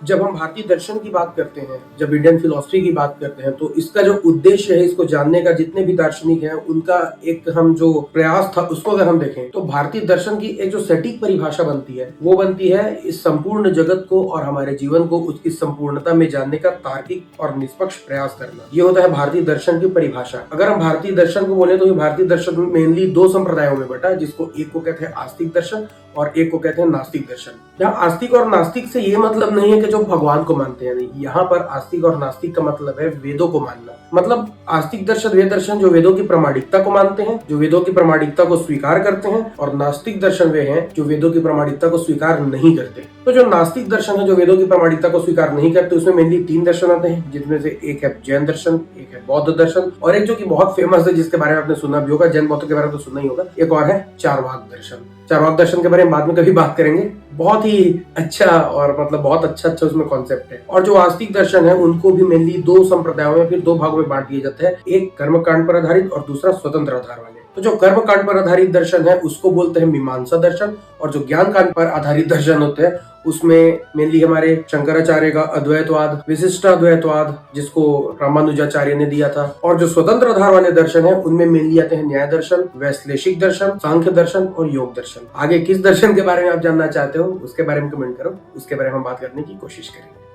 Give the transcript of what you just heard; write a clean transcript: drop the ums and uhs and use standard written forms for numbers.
जब हम भारतीय दर्शन की बात करते हैं, जब इंडियन फिलॉसफी की बात करते हैं, तो इसका जो उद्देश्य है, इसको जानने का, जितने भी दार्शनिक हैं, उनका एक हम जो प्रयास था, उसको अगर हम देखें तो भारतीय दर्शन की एक जो सटीक परिभाषा बनती है, वो बनती है इस संपूर्ण जगत को और हमारे जीवन को उसकी संपूर्णता में जानने का तार्किक और निष्पक्ष प्रयास करना। ये होता है भारतीय दर्शन की परिभाषा। अगर हम भारतीय दर्शन को बोले तो ये भारतीय दर्शन मेनली दो संप्रदायों में बटा है, जिसको एक को कहते हैं आस्तिक दर्शन और एक को कहते हैं नास्तिक दर्शन। यहाँ आस्तिक और नास्तिक से ये मतलब नहीं है कि जो भगवान को मानते हैं, नहीं। यहाँ पर आस्तिक और नास्तिक का मतलब है वेदों को मानना। मतलब आस्तिक दर्शन वे दर्शन जो वेदों की प्रामाणिकता को मानते हैं, जो वेदों की प्रामाणिकता को स्वीकार करते हैं, और नास्तिक दर्शन वे हैं जो वेदों की प्रामाणिकता को स्वीकार नहीं करते। तो जो नास्तिक दर्शन है, जो वेदों की प्रामाणिकता को स्वीकार नहीं करते, उसमें मेनली तीन दर्शन आते हैं, जिसमें से एक है जैन दर्शन, एक है बौद्ध दर्शन, और एक जो कि बहुत फेमस है, जिसके बारे में आपने सुना भी होगा, जैन बौद्ध के बारे में तो सुना ही होगा, एक और है चारवाक दर्शन। चारवाक दर्शन के बारे में बाद में कभी बात करेंगे। बहुत ही अच्छा और मतलब बहुत अच्छा उसमें कॉन्सेप्ट है। और जो आस्तिक दर्शन है, उनको भी मेनली दो संप्रदायों में, फिर दो भागों में बांट दिया जाता है, एक कर्मकांड पर आधारित और दूसरा स्वतंत्र आधार वाले। तो जो कर्मकांड पर आधारित दर्शन है, उसको बोलते हैं मीमांसा दर्शन, और जो ज्ञान कांड पर आधारित दर्शन होते हैं, उसमें मेनली हमारे शंकराचार्य का अद्वैतवाद, विशिष्ट अद्वैतवाद, जिसको रामानुजाचार्य ने दिया था, और जो स्वतंत्र आधार वाले दर्शन है, उनमें मेनली आते हैं न्याय दर्शन, वैश्लेषिक दर्शन, सांख्य दर्शन और योग दर्शन। आगे किस दर्शन के बारे में आप जानना चाहते हो, उसके बारे में कमेंट करो, उसके बारे में हम बात करने की कोशिश करेंगे।